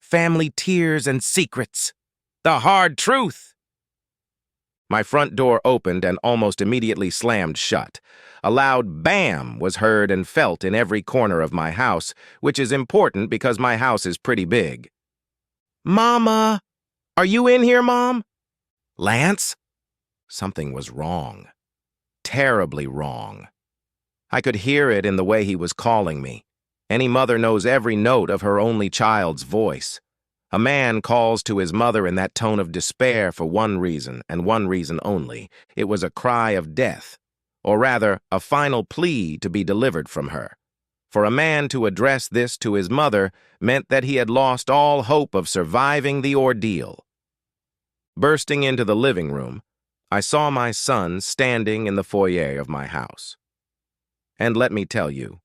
family tears and secrets. The hard truth. My front door opened and almost immediately slammed shut. A loud bam was heard and felt in every corner of my house, which is important because my house is pretty big. "Mama! Are you in here, Mom?" "Lance?" Something was wrong. Terribly wrong. I could hear it in the way he was calling me. Any mother knows every note of her only child's voice. A man calls to his mother in that tone of despair for one reason, and one reason only. It was a cry of death, or rather, a final plea to be delivered from her. For a man to address this to his mother meant that he had lost all hope of surviving the ordeal. Bursting into the living room, I saw my son standing in the foyer of my house. And let me tell you,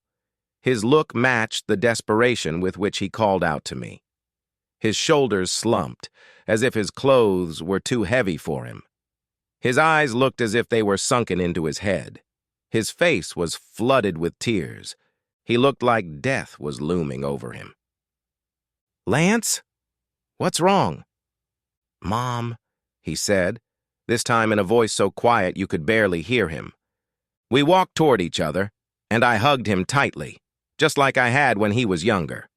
his look matched the desperation with which he called out to me. His shoulders slumped, as if his clothes were too heavy for him. His eyes looked as if they were sunken into his head. His face was flooded with tears. He looked like death was looming over him. "Lance? What's wrong?" "Mom," he said, this time in a voice so quiet you could barely hear him. We walked toward each other, and I hugged him tightly, just like I had when he was younger.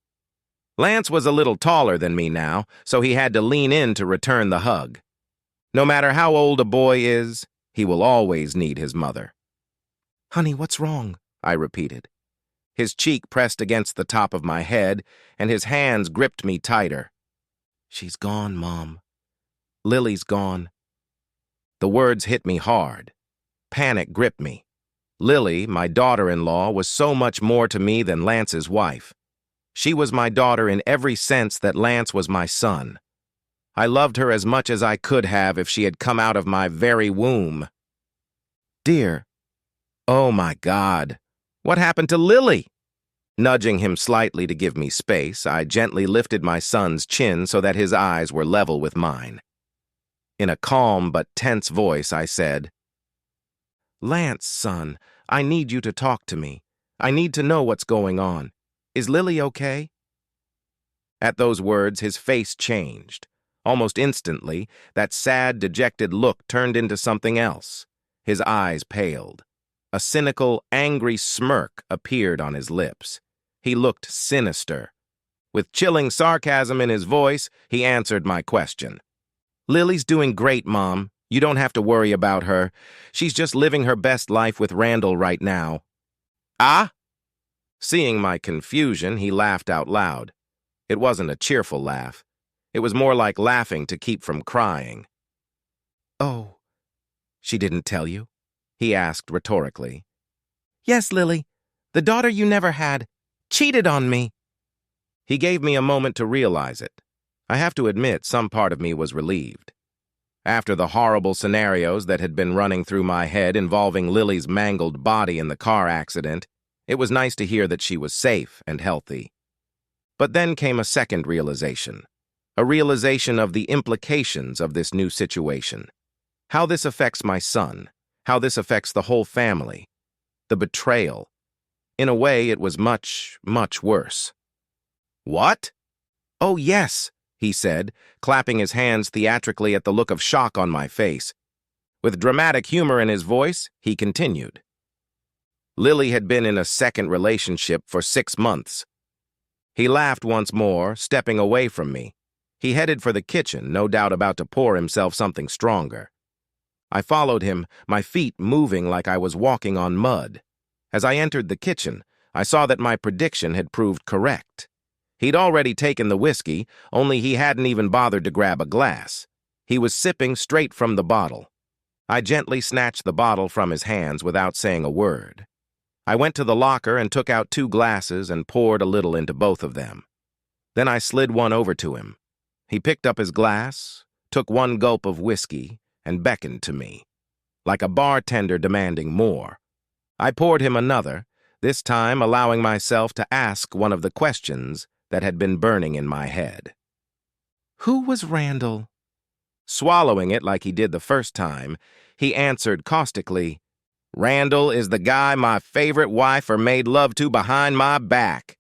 Lance was a little taller than me now, so he had to lean in to return the hug. No matter how old a boy is, he will always need his mother. "Honey, what's wrong?" I repeated. His cheek pressed against the top of my head, and his hands gripped me tighter. "She's gone, Mom. Lily's gone." The words hit me hard. Panic gripped me. Lily, my daughter-in-law, was so much more to me than Lance's wife. She was my daughter in every sense that Lance was my son. I loved her as much as I could have if she had come out of my very womb. "Dear, oh my God, what happened to Lily?" Nudging him slightly to give me space, I gently lifted my son's chin so that his eyes were level with mine. In a calm but tense voice, I said, "Lance, son, I need you to talk to me. I need to know what's going on. Is Lily okay?" At those words, his face changed. Almost instantly, that sad, dejected look turned into something else. His eyes paled. A cynical, angry smirk appeared on his lips. He looked sinister. With chilling sarcasm in his voice, he answered my question. "Lily's doing great, Mom. You don't have to worry about her. She's just living her best life with Randall right now." "Ah?" Seeing my confusion, he laughed out loud. It wasn't a cheerful laugh. It was more like laughing to keep from crying. "Oh, she didn't tell you?" he asked rhetorically. "Yes, Lily. The daughter you never had cheated on me." He gave me a moment to realize it. I have to admit, some part of me was relieved. After the horrible scenarios that had been running through my head involving Lily's mangled body in the car accident, it was nice to hear that she was safe and healthy. But then came a second realization, a realization of the implications of this new situation. How this affects my son, how this affects the whole family. The betrayal. In a way, it was much, much worse. "What?" "Oh, yes," he said, clapping his hands theatrically at the look of shock on my face. With dramatic humor in his voice, he continued. Lily had been in a second relationship for 6 months. He laughed once more, stepping away from me. He headed for the kitchen, no doubt about to pour himself something stronger. I followed him, my feet moving like I was walking on mud. As I entered the kitchen, I saw that my prediction had proved correct. He'd already taken the whiskey, only he hadn't even bothered to grab a glass. He was sipping straight from the bottle. I gently snatched the bottle from his hands without saying a word. I went to the locker and took out 2 glasses and poured a little into both of them. Then I slid one over to him. He picked up his glass, took 1 gulp of whiskey, and beckoned to me, like a bartender demanding more. I poured him another, this time allowing myself to ask one of the questions that had been burning in my head. "Who was Randall?" Swallowing it like he did the first time, he answered caustically, "Randall is the guy my favorite wife made love to behind my back."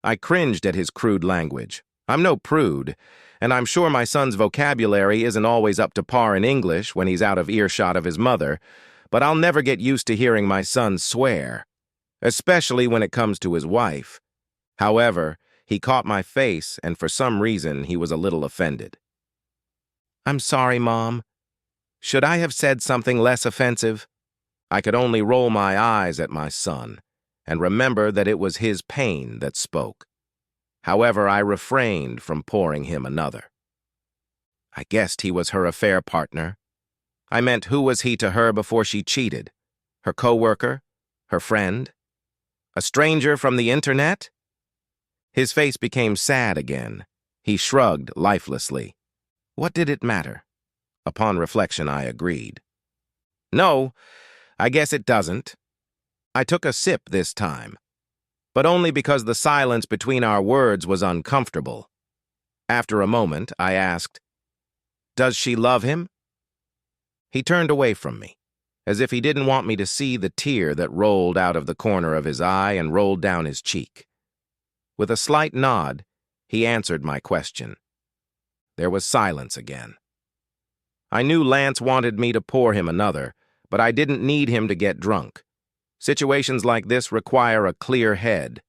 I cringed at his crude language. I'm no prude, and I'm sure my son's vocabulary isn't always up to par in English when he's out of earshot of his mother, but I'll never get used to hearing my son swear, especially when it comes to his wife. However, he caught my face, and for some reason he was a little offended. "I'm sorry, Mom. Should I have said something less offensive?" I could only roll my eyes at my son and remember that it was his pain that spoke. However, I refrained from pouring him another. I guessed he was her affair partner. I meant, who was he to her before she cheated? Her coworker? Her friend? A stranger from the internet? His face became sad again. He shrugged lifelessly. What did it matter? Upon reflection, I agreed. No, I guess it doesn't. I took a sip this time, but only because the silence between our words was uncomfortable. After a moment, I asked, "Does she love him?" He turned away from me, as if he didn't want me to see the tear that rolled out of the corner of his eye and rolled down his cheek. With a slight nod, he answered my question. There was silence again. I knew Lance wanted me to pour him another, but I didn't need him to get drunk. Situations like this require a clear head.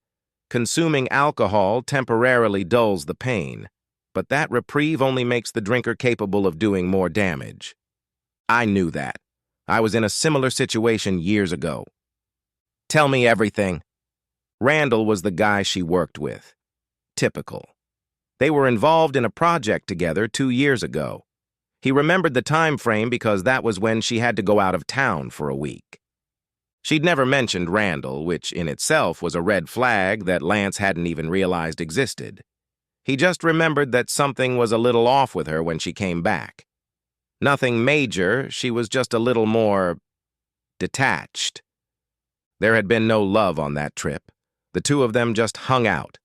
Consuming alcohol temporarily dulls the pain, but that reprieve only makes the drinker capable of doing more damage. I knew that. I was in a similar situation years ago. Tell me everything. Randall was the guy she worked with. Typical. They were involved in a project together 2 years ago. He remembered the time frame because that was when she had to go out of town for a week. She'd never mentioned Randall, which in itself was a red flag that Lance hadn't even realized existed. He just remembered that something was a little off with her when she came back. Nothing major, she was just a little more detached. There had been no love on that trip. The two of them just hung out.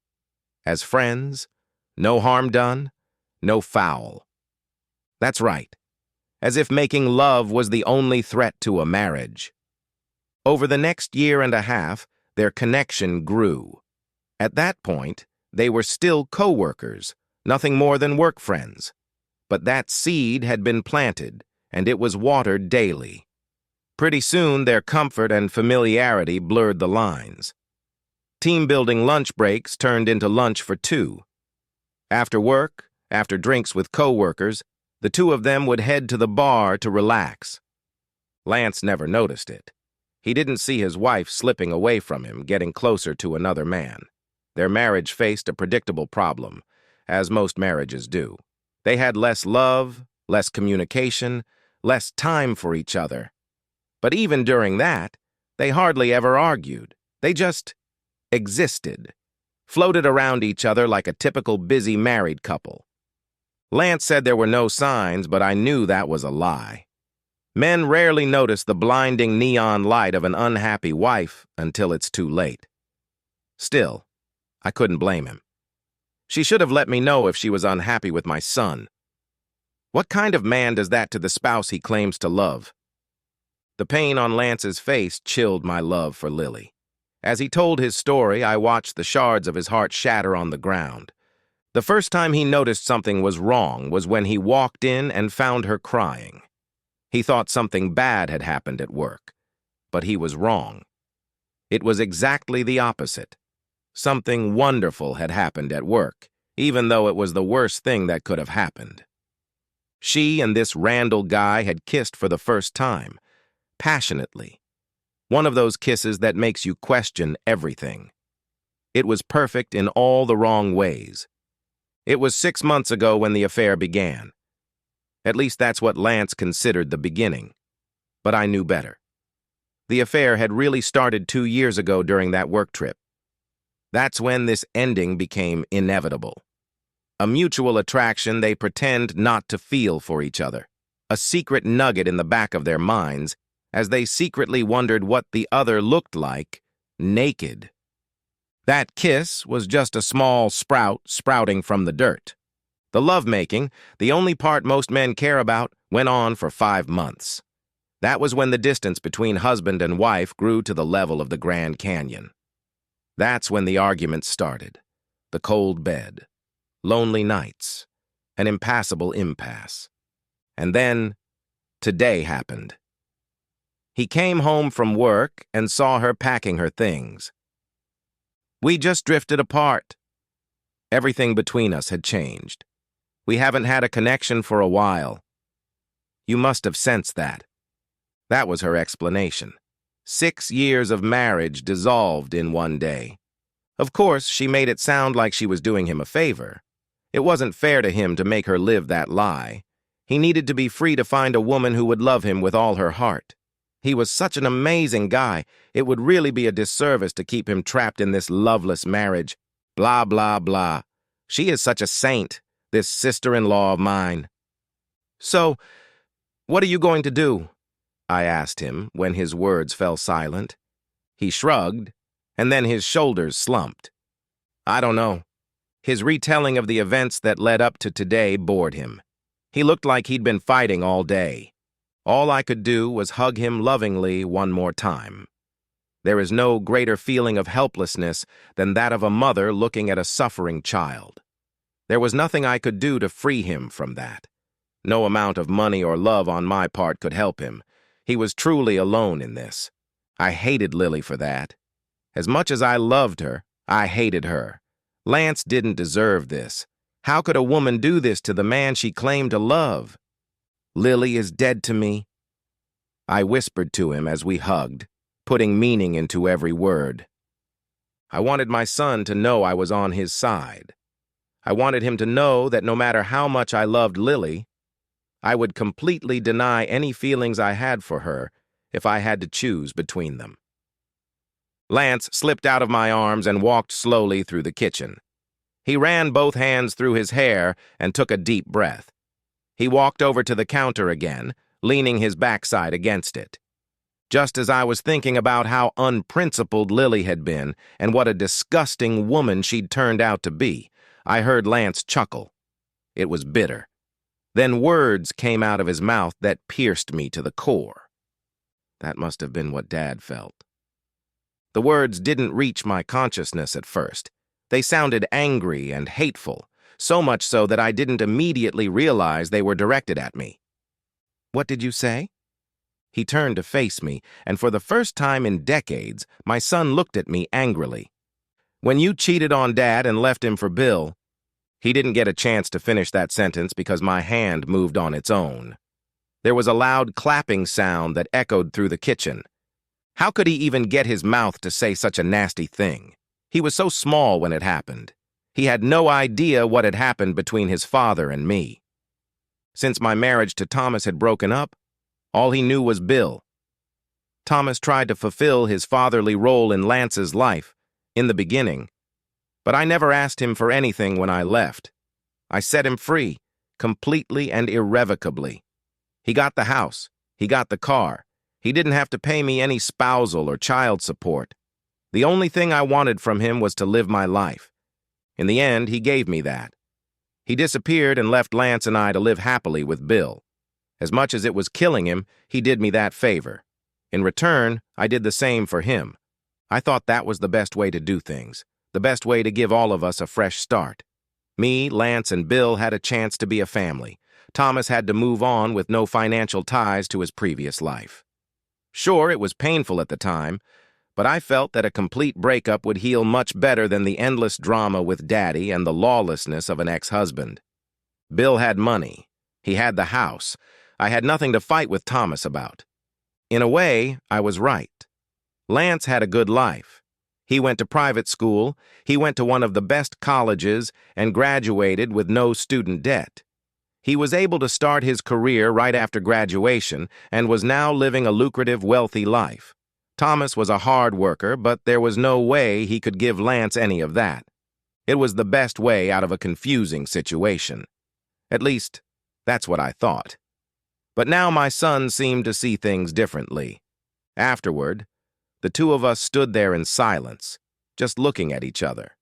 As friends, no harm done, no foul. That's right. As if making love was the only threat to a marriage. Over the next year and a half, their connection grew. At that point, they were still co-workers, nothing more than work friends. But that seed had been planted, and it was watered daily. Pretty soon, their comfort and familiarity blurred the lines. Team-building lunch breaks turned into lunch for two. After work, after drinks with co-workers, the two of them would head to the bar to relax. Lance never noticed it. He didn't see his wife slipping away from him, getting closer to another man. Their marriage faced a predictable problem, as most marriages do. They had less love, less communication, less time for each other. But even during that, they hardly ever argued. They just existed, floated around each other like a typical busy married couple. Lance said there were no signs, but I knew that was a lie. Men rarely notice the blinding neon light of an unhappy wife until it's too late. Still, I couldn't blame him. She should have let me know if she was unhappy with my son. What kind of man does that to the spouse he claims to love? The pain on Lance's face chilled my love for Lily. As he told his story, I watched the shards of his heart shatter on the ground. The first time he noticed something was wrong was when he walked in and found her crying. He thought something bad had happened at work, but he was wrong. It was exactly the opposite. Something wonderful had happened at work, even though it was the worst thing that could have happened. She and this Randall guy had kissed for the first time, passionately. One of those kisses that makes you question everything. It was perfect in all the wrong ways. It was 6 months ago when the affair began. At least that's what Lance considered the beginning. But I knew better. The affair had really started 2 years ago during that work trip. That's when this ending became inevitable. A mutual attraction they pretend not to feel for each other. A secret nugget in the back of their minds as they secretly wondered what the other looked like, naked. That kiss was just a small sprout sprouting from the dirt. The lovemaking, the only part most men care about, went on for 5 months. That was when the distance between husband and wife grew to the level of the Grand Canyon. That's when the arguments started. The cold bed. lonely nights, an impassable impasse. And then, today happened. He came home from work and saw her packing her things. We just drifted apart. Everything between us had changed. We haven't had a connection for a while. You must have sensed that. That was her explanation. 6 years of marriage dissolved in one day. Of course, she made it sound like she was doing him a favor. It wasn't fair to him to make her live that lie. He needed to be free to find a woman who would love him with all her heart. He was such an amazing guy, it would really be a disservice to keep him trapped in this loveless marriage. Blah, blah, blah. She is such a saint, this sister-in-law of mine. So, what are you going to do? I asked him when his words fell silent. He shrugged, and then his shoulders slumped. I don't know. His retelling of the events that led up to today bored him. He looked like he'd been fighting all day. All I could do was hug him lovingly one more time. There is no greater feeling of helplessness than that of a mother looking at a suffering child. There was nothing I could do to free him from that. No amount of money or love on my part could help him. He was truly alone in this. I hated Lily for that. As much as I loved her, I hated her. Lance didn't deserve this. How could a woman do this to the man she claimed to love? Lily is dead to me. I whispered to him as we hugged, putting meaning into every word. I wanted my son to know I was on his side. I wanted him to know that no matter how much I loved Lily, I would completely deny any feelings I had for her if I had to choose between them. Lance slipped out of my arms and walked slowly through the kitchen. He ran both hands through his hair and took a deep breath. He walked over to the counter again, leaning his backside against it. Just as I was thinking about how unprincipled Lily had been and what a disgusting woman she'd turned out to be, I heard Lance chuckle. It was bitter. Then words came out of his mouth that pierced me to the core. That must have been what Dad felt. The words didn't reach my consciousness at first. They sounded angry and hateful, so much so that I didn't immediately realize they were directed at me. What did you say? He turned to face me, and for the first time in decades, my son looked at me angrily. When you cheated on Dad and left him for Bill, he didn't get a chance to finish that sentence because my hand moved on its own. There was a loud clapping sound that echoed through the kitchen. How could he even get his mouth to say such a nasty thing? He was so small when it happened. He had no idea what had happened between his father and me. Since my marriage to Thomas had broken up, all he knew was Bill. Thomas tried to fulfill his fatherly role in Lance's life, in the beginning, but I never asked him for anything when I left. I set him free, completely and irrevocably. He got the house, he got the car. He didn't have to pay me any spousal or child support. The only thing I wanted from him was to live my life. In the end, he gave me that. He disappeared and left Lance and I to live happily with Bill. As much as it was killing him, he did me that favor. In return, I did the same for him. I thought that was the best way to do things, the best way to give all of us a fresh start. Me, Lance, and Bill had a chance to be a family. Thomas had to move on with no financial ties to his previous life. Sure, it was painful at the time, but I felt that a complete breakup would heal much better than the endless drama with Daddy and the lawlessness of an ex-husband. Bill had money. He had the house. I had nothing to fight with Thomas about. In a way, I was right. Lance had a good life. He went to private school, he went to one of the best colleges, and graduated with no student debt. He was able to start his career right after graduation and was now living a lucrative, wealthy life. Thomas was a hard worker, but there was no way he could give Lance any of that. It was the best way out of a confusing situation. At least, that's what I thought. But now my son seemed to see things differently. Afterward, the two of us stood there in silence, just looking at each other.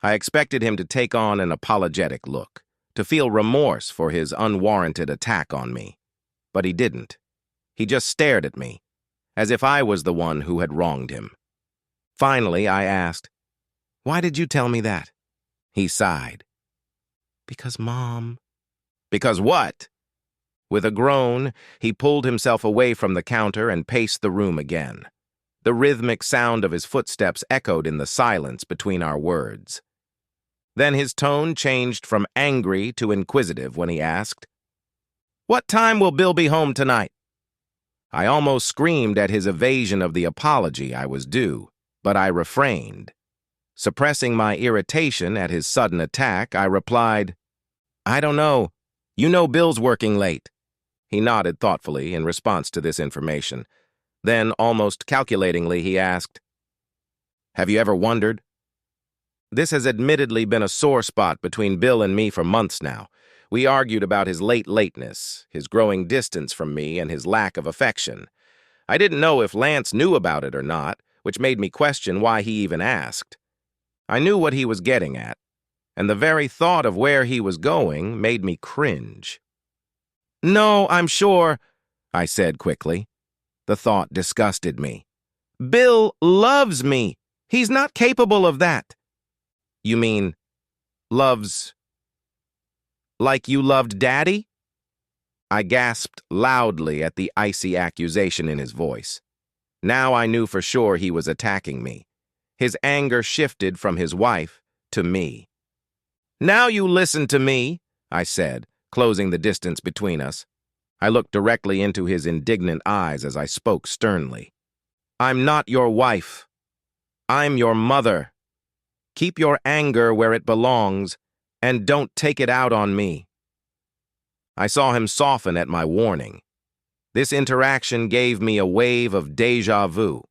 I expected him to take on an apologetic look, to feel remorse for his unwarranted attack on me. But he didn't. He just stared at me, as if I was the one who had wronged him. Finally, I asked, "Why did you tell me that?" He sighed. Because, Mom. Because what? With a groan, he pulled himself away from the counter and paced the room again. The rhythmic sound of his footsteps echoed in the silence between our words. Then his tone changed from angry to inquisitive when he asked, "What time will Bill be home tonight?" I almost screamed at his evasion of the apology I was due, but I refrained. Suppressing my irritation at his sudden attack, I replied, "I don't know. You know Bill's working late." He nodded thoughtfully in response to this information. Then, almost calculatingly, he asked, "Have you ever wondered?" This has admittedly been a sore spot between Bill and me for months now. We argued about his lateness, his growing distance from me, and his lack of affection. I didn't know if Lance knew about it or not, which made me question why he even asked. I knew what he was getting at, and the very thought of where he was going made me cringe. "No, I'm sure," I said quickly. The thought disgusted me. "Bill loves me. He's not capable of that." "You mean, loves, like you loved Daddy?" I gasped loudly at the icy accusation in his voice. Now I knew for sure he was attacking me. His anger shifted from his wife to me. "Now you listen to me," I said, closing the distance between us. I looked directly into his indignant eyes as I spoke sternly. "I'm not your wife. I'm your mother. Keep your anger where it belongs, and don't take it out on me." I saw him soften at my warning. This interaction gave me a wave of déjà vu.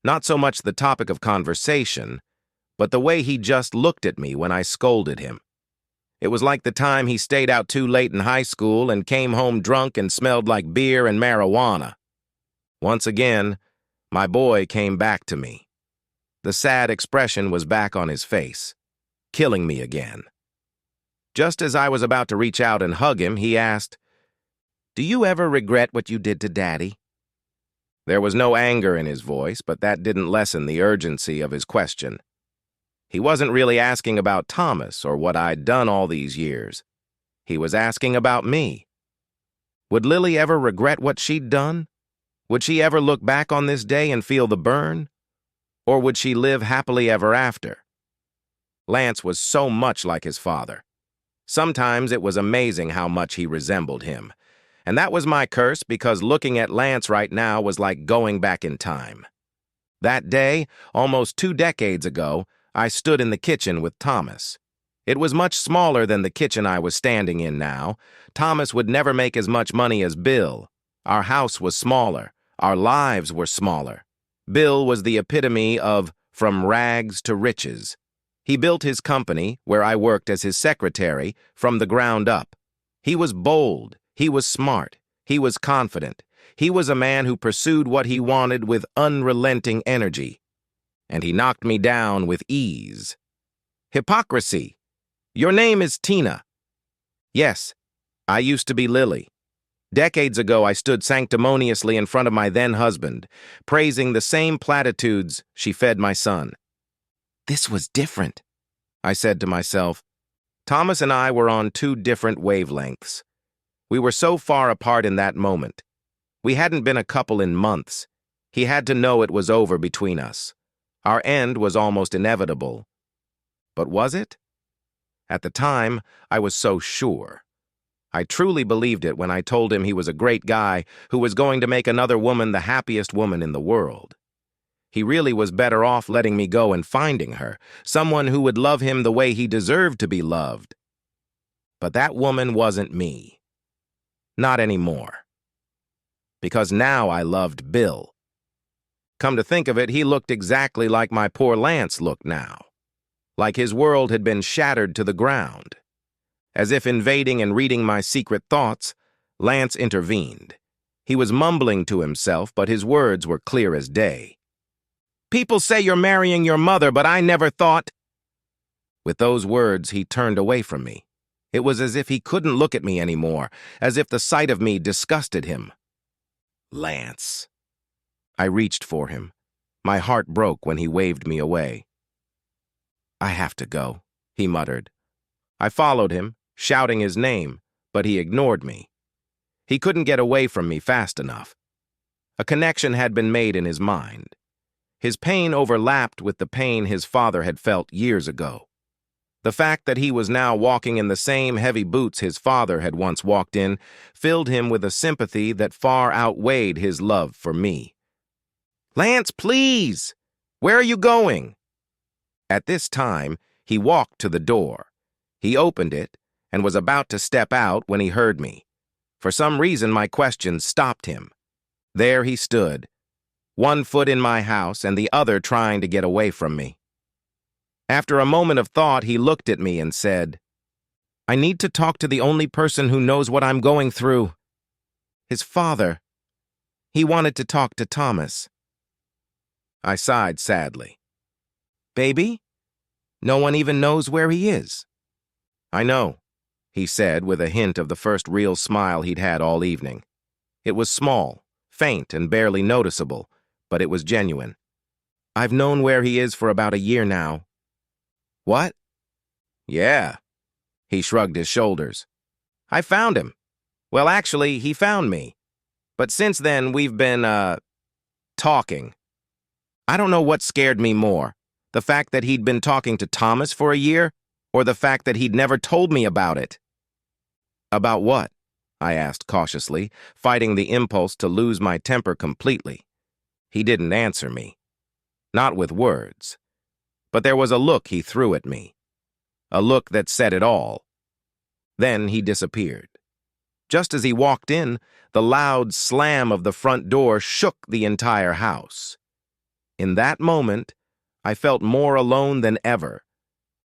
Not so much the topic of conversation, but the way he just looked at me when I scolded him. It was like the time he stayed out too late in high school and came home drunk and smelled like beer and marijuana. Once again, my boy came back to me. The sad expression was back on his face, killing me again. Just as I was about to reach out and hug him, he asked, "Do you ever regret what you did to Daddy?" There was no anger in his voice, but that didn't lessen the urgency of his question. He wasn't really asking about Thomas or what I'd done all these years. He was asking about me. Would Lily ever regret what she'd done? Would she ever look back on this day and feel the burn? Or would she live happily ever after? Lance was so much like his father. Sometimes it was amazing how much he resembled him. And that was my curse, because looking at Lance right now was like going back in time. That day, almost 2 decades ago, I stood in the kitchen with Thomas. It was much smaller than the kitchen I was standing in now. Thomas would never make as much money as Bill. Our house was smaller. Our lives were smaller. Bill was the epitome of from rags to riches. He built his company, where I worked as his secretary, from the ground up. He was bold. He was smart. He was confident. He was a man who pursued what he wanted with unrelenting energy. And he knocked me down with ease. Hypocrisy. Your name is Tina. Yes, I used to be Lily. Decades ago, I stood sanctimoniously in front of my then-husband, praising the same platitudes she fed my son. This was different, I said to myself. Thomas and I were on 2 different wavelengths. We were so far apart in that moment. We hadn't been a couple in months. He had to know it was over between us. Our end was almost inevitable. But was it? At the time, I was so sure. I truly believed it when I told him he was a great guy who was going to make another woman the happiest woman in the world. He really was better off letting me go and finding her, someone who would love him the way he deserved to be loved. But that woman wasn't me. Not anymore. Because now I loved Bill. Come to think of it, he looked exactly like my poor Lance looked now. Like his world had been shattered to the ground. As if invading and reading my secret thoughts, Lance intervened. He was mumbling to himself, but his words were clear as day. "People say you're marrying your mother, but I never thought—" With those words, he turned away from me. It was as if he couldn't look at me anymore, as if the sight of me disgusted him. Lance. I reached for him. My heart broke when he waved me away. "I have to go," he muttered. I followed him, shouting his name, but he ignored me. He couldn't get away from me fast enough. A connection had been made in his mind. His pain overlapped with the pain his father had felt years ago. The fact that he was now walking in the same heavy boots his father had once walked in filled him with a sympathy that far outweighed his love for me. "Lance, please! Where are you going?" At this time, he walked to the door. He opened it and was about to step out when he heard me. For some reason, my questions stopped him. There he stood, one foot in my house and the other trying to get away from me. After a moment of thought, he looked at me and said, "I need to talk to the only person who knows what I'm going through. His father. He wanted to talk to Thomas." I sighed sadly. "Baby, no one even knows where he is." "I know," he said with a hint of the first real smile he'd had all evening. It was small, faint, and barely noticeable, but it was genuine. "I've known where he is for about a year now." "What?" "Yeah." He shrugged his shoulders. "I found him. Well, actually, he found me. But since then, we've been, talking. I don't know what scared me more, the fact that he'd been talking to Thomas for a year, or the fact that he'd never told me about it." "About what?" I asked cautiously, fighting the impulse to lose my temper completely. He didn't answer me. Not with words. But there was a look he threw at me. A look that said it all. Then he disappeared. Just as he walked in, the loud slam of the front door shook the entire house. In that moment, I felt more alone than ever.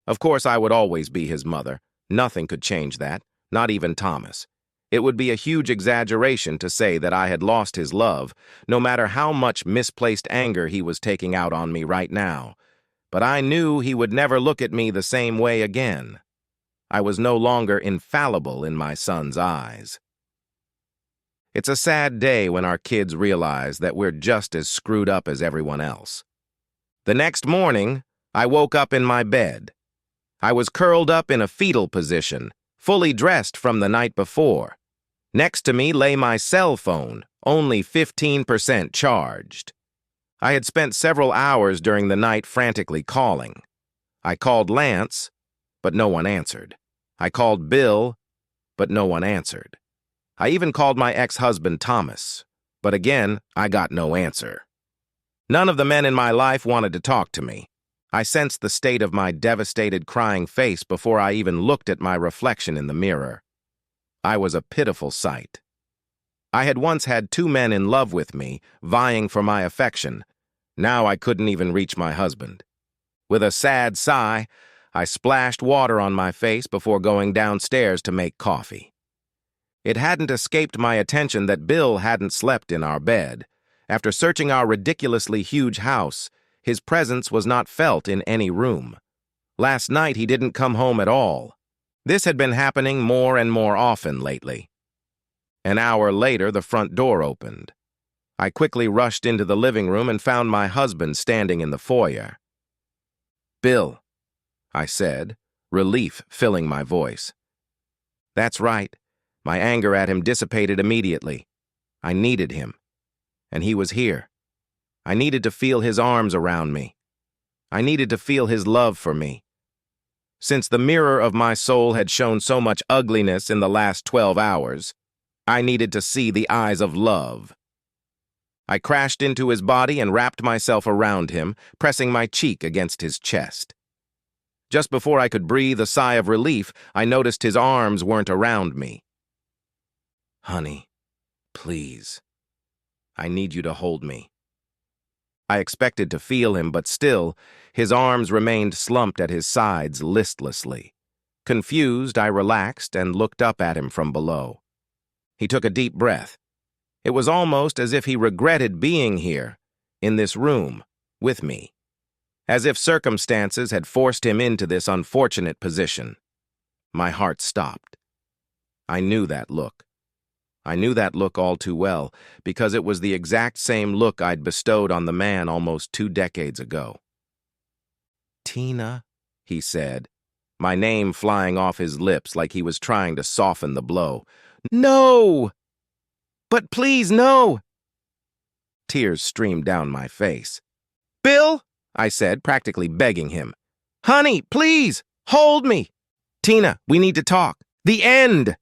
Of course, I would always be his mother. Nothing could change that, not even Thomas. It would be a huge exaggeration to say that I had lost his love, no matter how much misplaced anger he was taking out on me right now. But I knew he would never look at me the same way again. I was no longer infallible in my son's eyes. It's a sad day when our kids realize that we're just as screwed up as everyone else. The next morning, I woke up in my bed. I was curled up in a fetal position, fully dressed from the night before. Next to me lay my cell phone, only 15% charged. I had spent several hours during the night frantically calling. I called Lance, but no one answered. I called Bill, but no one answered. I even called my ex-husband Thomas, but again, I got no answer. None of the men in my life wanted to talk to me. I sensed the state of my devastated, crying face before I even looked at my reflection in the mirror. I was a pitiful sight. I had once had two men in love with me, vying for my affection. Now I couldn't even reach my husband. With a sad sigh, I splashed water on my face before going downstairs to make coffee. It hadn't escaped my attention that Bill hadn't slept in our bed. After searching our ridiculously huge house, his presence was not felt in any room. Last night he didn't come home at all. This had been happening more and more often lately. An hour later, the front door opened. I quickly rushed into the living room and found my husband standing in the foyer. "Bill," I said, relief filling my voice. That's right. My anger at him dissipated immediately. I needed him. And he was here. I needed to feel his arms around me. I needed to feel his love for me. Since the mirror of my soul had shown so much ugliness in the last 12 hours, I needed to see the eyes of love. I crashed into his body and wrapped myself around him, pressing my cheek against his chest. Just before I could breathe a sigh of relief, I noticed his arms weren't around me. "Honey, please. I need you to hold me." I expected to feel him, but still, his arms remained slumped at his sides listlessly. Confused, I relaxed and looked up at him from below. He took a deep breath. It was almost as if he regretted being here, in this room, with me. As if circumstances had forced him into this unfortunate position. My heart stopped. I knew that look. I knew that look all too well, because it was the exact same look I'd bestowed on the man almost 2 decades ago. "Tina," he said. my name flying off his lips like he was trying to soften the blow. No! But please, no! Tears streamed down my face. Bill, I said, practically begging him. Honey, please, hold me. Tina, we need to talk. The end!